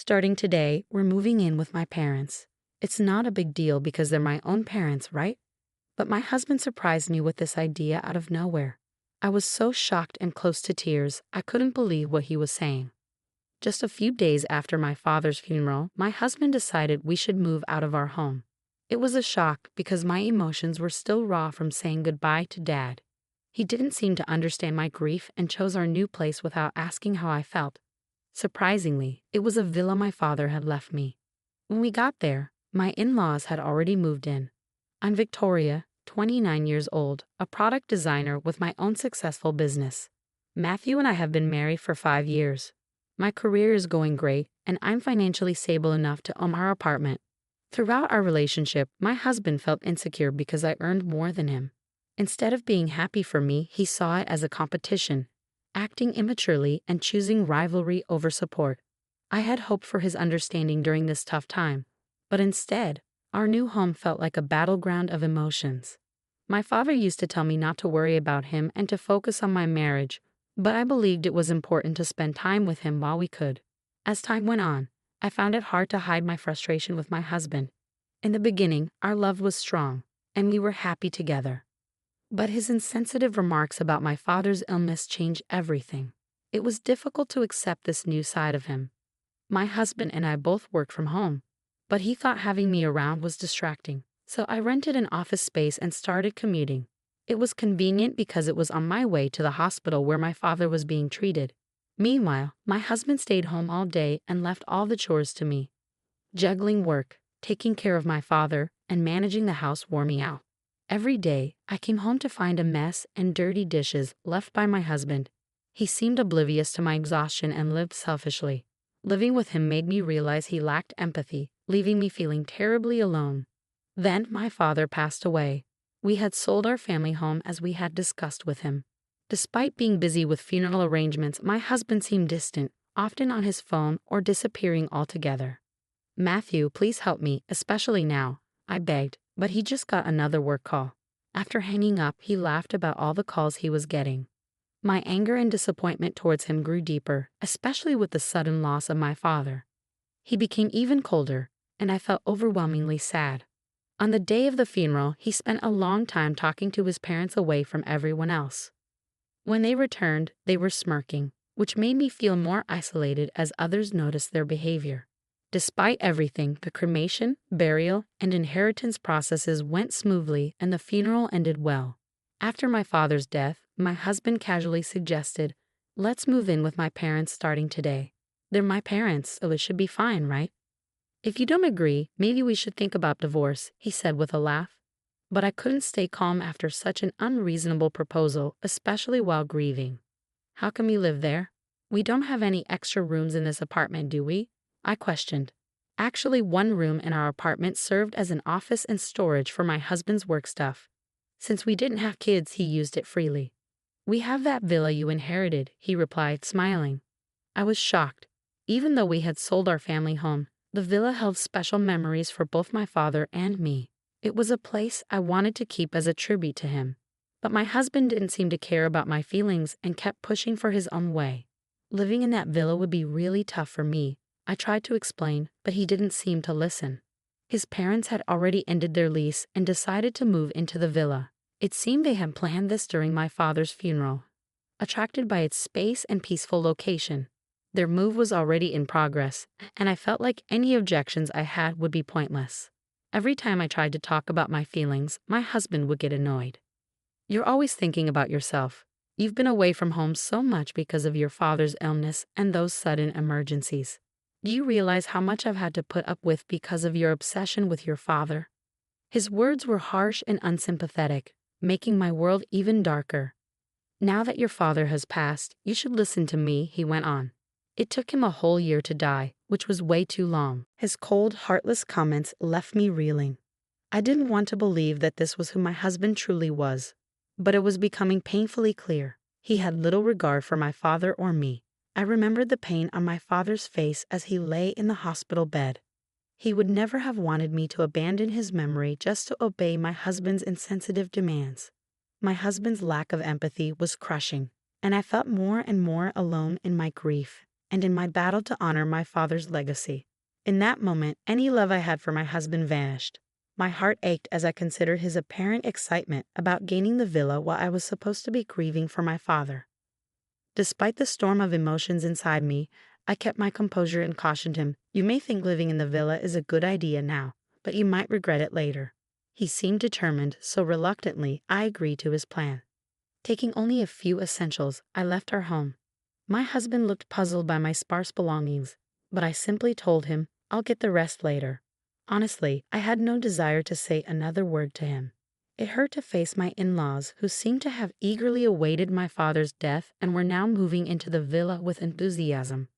Starting today, we're moving in with my parents. It's not a big deal because they're my own parents, right? But my husband surprised me with this idea out of nowhere. I was so shocked and close to tears, I couldn't believe what he was saying. Just a few days after my father's funeral, my husband decided we should move out of our home. It was a shock because my emotions were still raw from saying goodbye to Dad. He didn't seem to understand my grief and chose our new place without asking how I felt. Surprisingly, it was a villa my father had left me. When we got there, my in-laws had already moved in. I'm Victoria, 29 years old, a product designer with my own successful business. Matthew and I have been married for 5 years. My career is going great, and I'm financially stable enough to own our apartment. Throughout our relationship, my husband felt insecure because I earned more than him. Instead of being happy for me, he saw it as a competition, acting immaturely and choosing rivalry over support. I had hoped for his understanding during this tough time, but instead, our new home felt like a battleground of emotions. My father used to tell me not to worry about him and to focus on my marriage, but I believed it was important to spend time with him while we could. As time went on, I found it hard to hide my frustration with my husband. In the beginning, our love was strong, and we were happy together. But his insensitive remarks about my father's illness changed everything. It was difficult to accept this new side of him. My husband and I both worked from home, but he thought having me around was distracting, so I rented an office space and started commuting. It was convenient because it was on my way to the hospital where my father was being treated. Meanwhile, my husband stayed home all day and left all the chores to me. Juggling work, taking care of my father, and managing the house wore me out. Every day, I came home to find a mess and dirty dishes left by my husband. He seemed oblivious to my exhaustion and lived selfishly. Living with him made me realize he lacked empathy, leaving me feeling terribly alone. Then my father passed away. We had sold our family home as we had discussed with him. Despite being busy with funeral arrangements, my husband seemed distant, often on his phone or disappearing altogether. "Matthew, please help me, especially now," I begged, but he just got another work call. After hanging up, he laughed about all the calls he was getting. My anger and disappointment towards him grew deeper, especially with the sudden loss of my father. He became even colder, and I felt overwhelmingly sad. On the day of the funeral, he spent a long time talking to his parents away from everyone else. When they returned, they were smirking, which made me feel more isolated as others noticed their behavior. Despite everything, the cremation, burial, and inheritance processes went smoothly and the funeral ended well. After my father's death, my husband casually suggested, "Let's move in with my parents starting today. They're my parents, so it should be fine, right? If you don't agree, maybe we should think about divorce," he said with a laugh. But I couldn't stay calm after such an unreasonable proposal, especially while grieving. "How can we live there? We don't have any extra rooms in this apartment, do we?" I questioned. Actually, one room in our apartment served as an office and storage for my husband's work stuff. Since we didn't have kids, he used it freely. "We have that villa you inherited," he replied, smiling. I was shocked. Even though we had sold our family home, the villa held special memories for both my father and me. It was a place I wanted to keep as a tribute to him. But my husband didn't seem to care about my feelings and kept pushing for his own way. Living in that villa would be really tough for me. I tried to explain, but he didn't seem to listen. His parents had already ended their lease and decided to move into the villa. It seemed they had planned this during my father's funeral. Attracted by its space and peaceful location, their move was already in progress, and I felt like any objections I had would be pointless. Every time I tried to talk about my feelings, my husband would get annoyed. "You're always thinking about yourself. You've been away from home so much because of your father's illness and those sudden emergencies. Do you realize how much I've had to put up with because of your obsession with your father?" His words were harsh and unsympathetic, making my world even darker. "Now that your father has passed, you should listen to me," he went on. "It took him a whole year to die, which was way too long." His cold, heartless comments left me reeling. I didn't want to believe that this was who my husband truly was, but it was becoming painfully clear. He had little regard for my father or me. I remembered the pain on my father's face as he lay in the hospital bed. He would never have wanted me to abandon his memory just to obey my husband's insensitive demands. My husband's lack of empathy was crushing, and I felt more and more alone in my grief. and in my battle to honor my father's legacy. In that moment, any love I had for my husband vanished. My heart ached as I considered his apparent excitement about gaining the villa while I was supposed to be grieving for my father. Despite the storm of emotions inside me, I kept my composure and cautioned him, "You may think living in the villa is a good idea now, but you might regret it later." He seemed determined, so reluctantly I agreed to his plan. Taking only a few essentials, I left our home. My husband looked puzzled by my sparse belongings, but I simply told him, "I'll get the rest later." Honestly, I had no desire to say another word to him. It hurt to face my in-laws, who seemed to have eagerly awaited my father's death and were now moving into the villa with enthusiasm.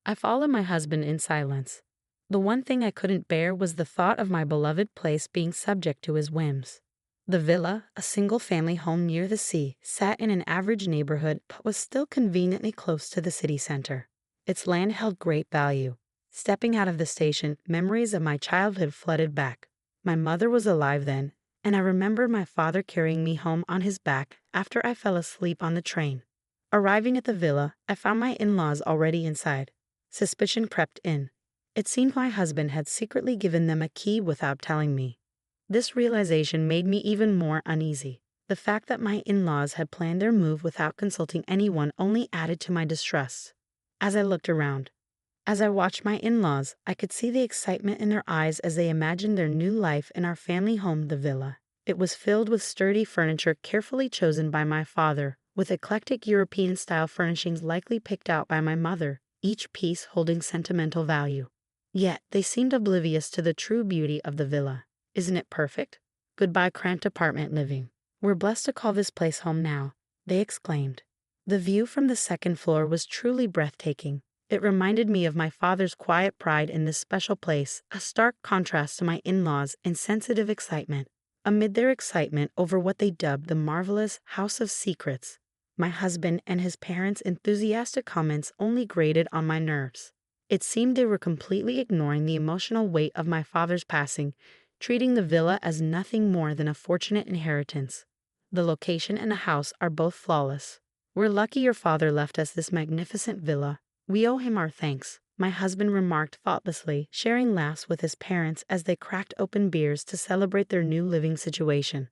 I followed my husband in silence. The one thing I couldn't bear was the thought of my beloved place being subject to his whims. The villa, a single-family home near the sea, sat in an average neighborhood but was still conveniently close to the city center. Its land held great value. Stepping out of the station, memories of my childhood flooded back. My mother was alive then, and I remembered my father carrying me home on his back after I fell asleep on the train. Arriving at the villa, I found my in-laws already inside. Suspicion crept in. It seemed my husband had secretly given them a key without telling me. This realization made me even more uneasy. The fact that my in-laws had planned their move without consulting anyone only added to my distrust. As I looked around, as I watched my in-laws, I could see the excitement in their eyes as they imagined their new life in our family home, the villa. It was filled with sturdy furniture carefully chosen by my father, with eclectic European-style furnishings likely picked out by my mother, each piece holding sentimental value. Yet, they seemed oblivious to the true beauty of the villa. "Isn't it perfect? Goodbye cramped apartment living. We're blessed to call this place home now," they exclaimed. The view from the second floor was truly breathtaking. It reminded me of my father's quiet pride in this special place, a stark contrast to my in-laws' insensitive excitement. Amid their excitement over what they dubbed the marvelous House of Secrets, my husband and his parents' enthusiastic comments only grated on my nerves. It seemed they were completely ignoring the emotional weight of my father's passing, treating the villa as nothing more than a fortunate inheritance. The location and the house are both flawless. "We're lucky your father left us this magnificent villa. We owe him our thanks," my husband remarked thoughtlessly, sharing laughs with his parents as they cracked open beers to celebrate their new living situation.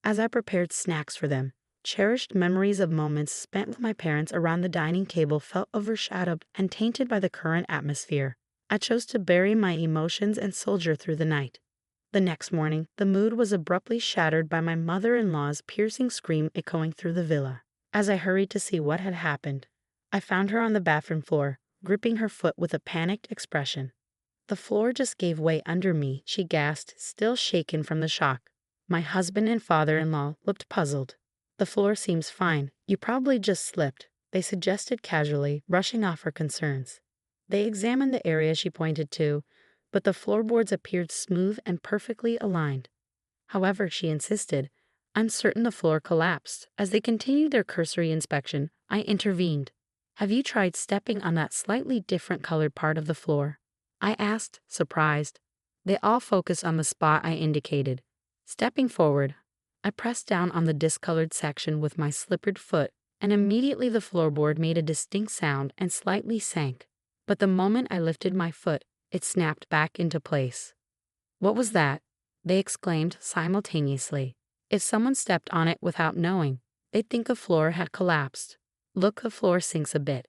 As I prepared snacks for them, cherished memories of moments spent with my parents around the dining table felt overshadowed and tainted by the current atmosphere. I chose to bury my emotions and soldier through the night. The next morning, the mood was abruptly shattered by my mother-in-law's piercing scream echoing through the villa. As I hurried to see what had happened, I found her on the bathroom floor, gripping her foot with a panicked expression. "The floor just gave way under me," she gasped, still shaken from the shock. My husband and father-in-law looked puzzled. "The floor seems fine. You probably just slipped," they suggested casually, brushing off her concerns. They examined the area she pointed to, but the floorboards appeared smooth and perfectly aligned. However, she insisted, "I'm certain the floor collapsed." As they continued their cursory inspection, I intervened. "Have you tried stepping on that slightly different colored part of the floor?" I asked, surprised. They all focused on the spot I indicated. Stepping forward, I pressed down on the discolored section with my slippered foot, and immediately the floorboard made a distinct sound and slightly sank. But the moment I lifted my foot, it snapped back into place. "What was that?" they exclaimed simultaneously. If someone stepped on it without knowing, they'd think a floor had collapsed. "Look, the floor sinks a bit.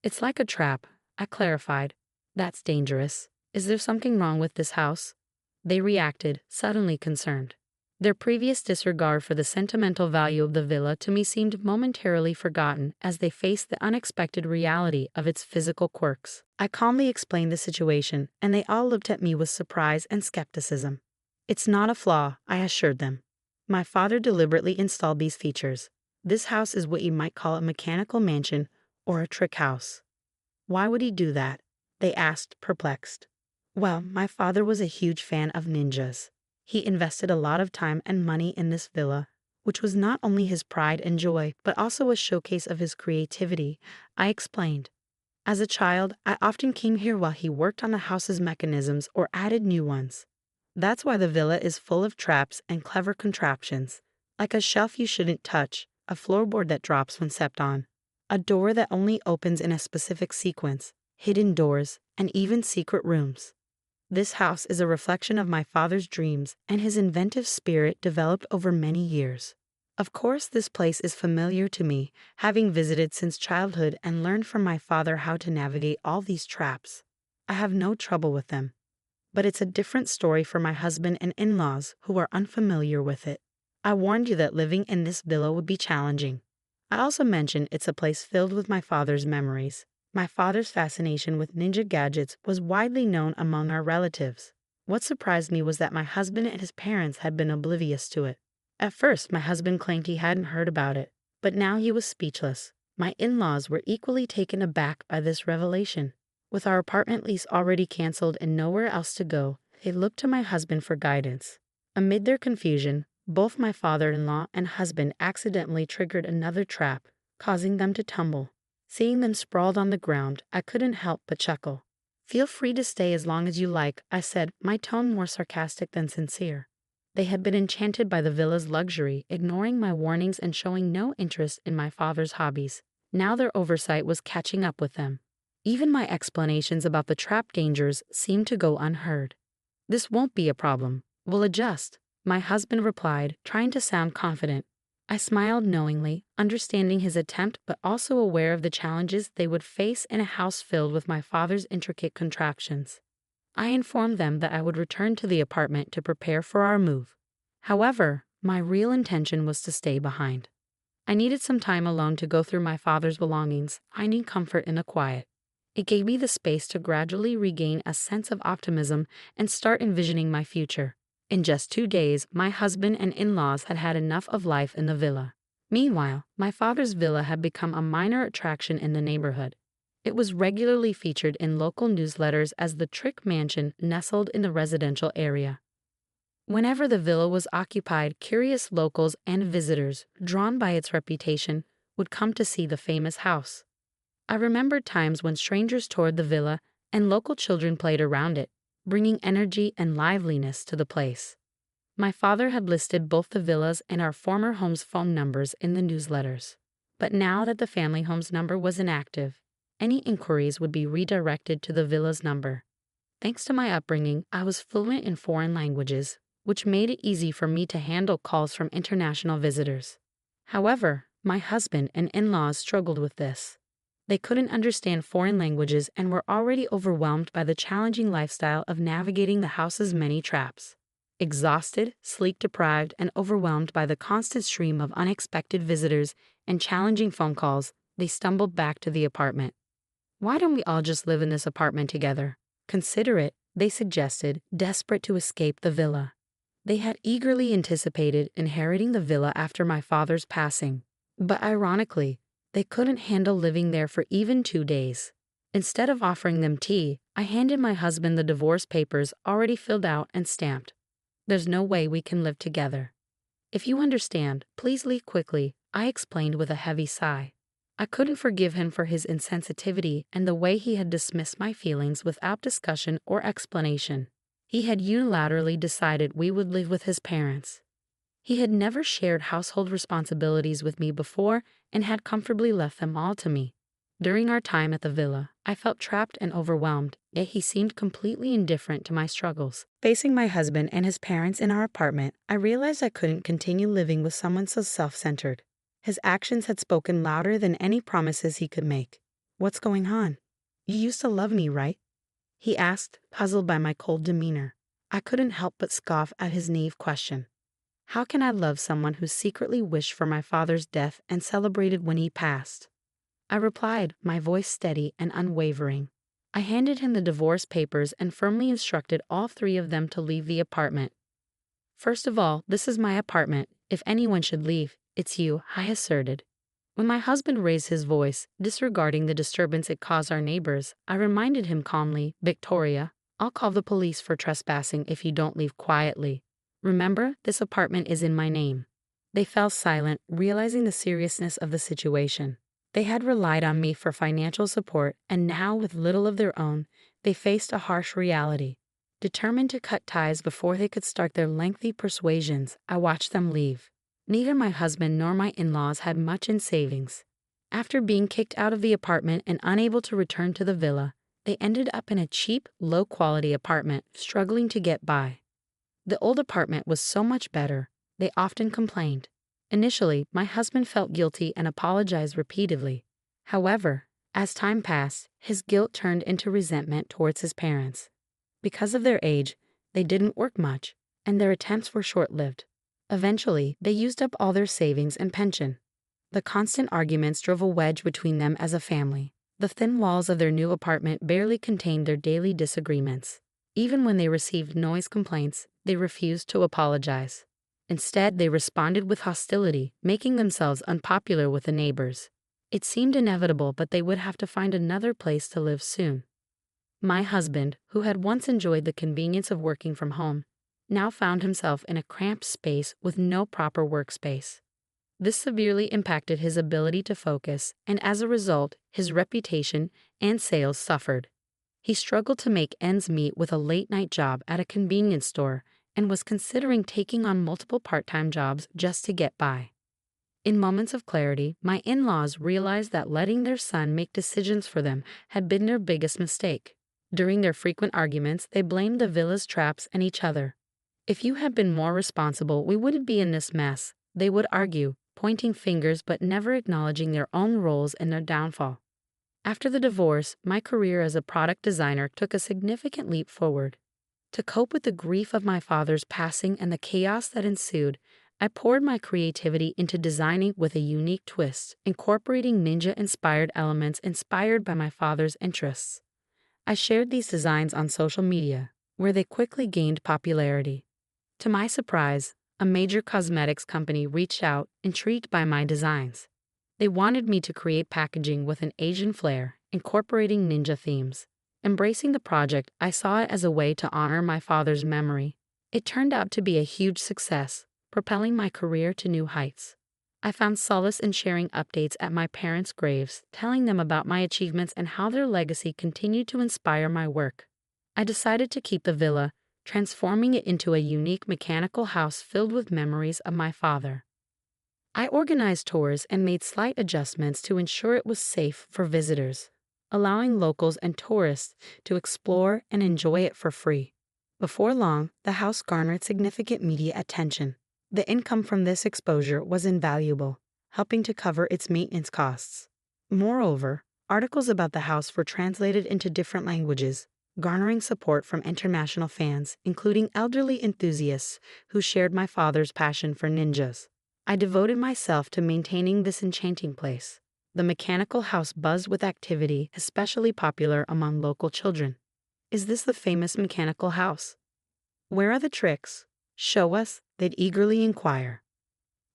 It's like a trap," I clarified. "That's dangerous. Is there something wrong with this house?" They reacted, suddenly concerned. Their previous disregard for the sentimental value of the villa to me seemed momentarily forgotten as they faced the unexpected reality of its physical quirks. I calmly explained the situation, and they all looked at me with surprise and skepticism. "It's not a flaw," I assured them. "My father deliberately installed these features. This house is what you might call a mechanical mansion or a trick house." "Why would he do that?" they asked, perplexed. "Well, my father was a huge fan of ninjas. He invested a lot of time and money in this villa, which was not only his pride and joy, but also a showcase of his creativity," I explained. "As a child, I often came here while he worked on the house's mechanisms or added new ones. That's why the villa is full of traps and clever contraptions, like a shelf you shouldn't touch, a floorboard that drops when stepped on, a door that only opens in a specific sequence, hidden doors, and even secret rooms. This house is a reflection of my father's dreams and his inventive spirit developed over many years. Of course, this place is familiar to me, having visited since childhood and learned from my father how to navigate all these traps. I have no trouble with them. But it's a different story for my husband and in-laws who are unfamiliar with it. I warned you that living in this villa would be challenging. I also mentioned it's a place filled with my father's memories. My father's fascination with ninja gadgets was widely known among our relatives. What surprised me was that my husband and his parents had been oblivious to it. At first, my husband claimed he hadn't heard about it, but now he was speechless. My in-laws were equally taken aback by this revelation. With our apartment lease already canceled and nowhere else to go, they looked to my husband for guidance. Amid their confusion, both my father-in-law and husband accidentally triggered another trap, causing them to tumble. Seeing them sprawled on the ground, I couldn't help but chuckle. "Feel free to stay as long as you like," I said, my tone more sarcastic than sincere. They had been enchanted by the villa's luxury, ignoring my warnings and showing no interest in my father's hobbies. Now their oversight was catching up with them. Even my explanations about the trap dangers seemed to go unheard. "This won't be a problem. We'll adjust," my husband replied, trying to sound confident. I smiled knowingly, understanding his attempt but also aware of the challenges they would face in a house filled with my father's intricate contraptions. I informed them that I would return to the apartment to prepare for our move. However, my real intention was to stay behind. I needed some time alone to go through my father's belongings, finding comfort in the quiet. It gave me the space to gradually regain a sense of optimism and start envisioning my future. In just 2 days, my husband and in-laws had had enough of life in the villa. Meanwhile, my father's villa had become a minor attraction in the neighborhood. It was regularly featured in local newsletters as the trick mansion nestled in the residential area. Whenever the villa was occupied, curious locals and visitors, drawn by its reputation, would come to see the famous house. I remembered times when strangers toured the villa and local children played around it, bringing energy and liveliness to the place. My father had listed both the villa's and our former home's phone numbers in the newsletters. But now that the family home's number was inactive, any inquiries would be redirected to the villa's number. Thanks to my upbringing, I was fluent in foreign languages, which made it easy for me to handle calls from international visitors. However, my husband and in-laws struggled with this. They couldn't understand foreign languages and were already overwhelmed by the challenging lifestyle of navigating the house's many traps. Exhausted, sleep-deprived, and overwhelmed by the constant stream of unexpected visitors and challenging phone calls, they stumbled back to the apartment. "Why don't we all just live in this apartment together? Consider it," they suggested, desperate to escape the villa. They had eagerly anticipated inheriting the villa after my father's passing. But ironically, they couldn't handle living there for even 2 days. Instead of offering them tea, I handed my husband the divorce papers already filled out and stamped. "There's no way we can live together. If you understand, please leave quickly," I explained with a heavy sigh. I couldn't forgive him for his insensitivity and the way he had dismissed my feelings without discussion or explanation. He had unilaterally decided we would live with his parents. He had never shared household responsibilities with me before and had comfortably left them all to me. During our time at the villa, I felt trapped and overwhelmed, yet he seemed completely indifferent to my struggles. Facing my husband and his parents in our apartment, I realized I couldn't continue living with someone so self-centered. His actions had spoken louder than any promises he could make. "What's going on? You used to love me, right?" he asked, puzzled by my cold demeanor. I couldn't help but scoff at his naive question. How can I love someone who secretly wished for my father's death and celebrated when he passed? I replied, my voice steady and unwavering. I handed him the divorce papers and firmly instructed all 3 of them to leave the apartment. "First of all, this is my apartment. If anyone should leave, it's you," I asserted. When my husband raised his voice, disregarding the disturbance it caused our neighbors, I reminded him calmly, "Victoria, I'll call the police for trespassing if you don't leave quietly. Remember, this apartment is in my name." They fell silent, realizing the seriousness of the situation. They had relied on me for financial support, and now, with little of their own, they faced a harsh reality. Determined to cut ties before they could start their lengthy persuasions, I watched them leave. Neither my husband nor my in-laws had much in savings. After being kicked out of the apartment and unable to return to the villa, They ended up in a cheap, low-quality apartment, struggling to get by. The old apartment was so much better, they often complained. Initially, my husband felt guilty and apologized repeatedly. However, as time passed, his guilt turned into resentment towards his parents. Because of their age, they didn't work much, and their attempts were short-lived. Eventually, they used up all their savings and pension. The constant arguments drove a wedge between them as a family. The thin walls of their new apartment barely contained their daily disagreements. Even when they received noise complaints, they refused to apologize. Instead, they responded with hostility, making themselves unpopular with the neighbors. It seemed inevitable, but they would have to find another place to live soon. My husband, who had once enjoyed the convenience of working from home, now found himself in a cramped space with no proper workspace. This severely impacted his ability to focus, and as a result, his reputation and sales suffered. He struggled to make ends meet with a late-night job at a convenience store and was considering taking on multiple part-time jobs just to get by. In moments of clarity, my in-laws realized that letting their son make decisions for them had been their biggest mistake. During their frequent arguments, they blamed the villa's traps and each other. "If you had been more responsible, we wouldn't be in this mess," they would argue, pointing fingers but never acknowledging their own roles in their downfall. After the divorce, my career as a product designer took a significant leap forward. To cope with the grief of my father's passing and the chaos that ensued, I poured my creativity into designing with a unique twist, incorporating ninja-inspired elements inspired by my father's interests. I shared these designs on social media, where they quickly gained popularity. To my surprise, a major cosmetics company reached out, intrigued by my designs. They wanted me to create packaging with an Asian flair, incorporating ninja themes. Embracing the project, I saw it as a way to honor my father's memory. It turned out to be a huge success, propelling my career to new heights. I found solace in sharing updates at my parents' graves, telling them about my achievements and how their legacy continued to inspire my work. I decided to keep the villa, transforming it into a unique mechanical house filled with memories of my father. I organized tours and made slight adjustments to ensure it was safe for visitors, allowing locals and tourists to explore and enjoy it for free. Before long, the house garnered significant media attention. The income from this exposure was invaluable, helping to cover its maintenance costs. Moreover, articles about the house were translated into different languages, garnering support from international fans, including elderly enthusiasts who shared my father's passion for ninjas. I devoted myself to maintaining this enchanting place. The mechanical house buzzed with activity, especially popular among local children. "Is this the famous mechanical house? Where are the tricks? Show us," they'd eagerly inquire.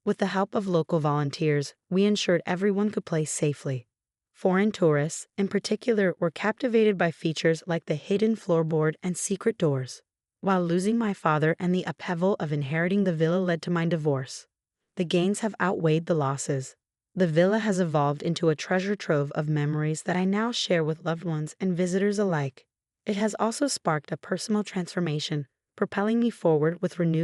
With the help of local volunteers, we ensured everyone could play safely. Foreign tourists, in particular, were captivated by features like the hidden floorboard and secret doors. While losing my father and the upheaval of inheriting the villa led to my divorce, the gains have outweighed the losses. The villa has evolved into a treasure trove of memories that I now share with loved ones and visitors alike. It has also sparked a personal transformation, propelling me forward with renewed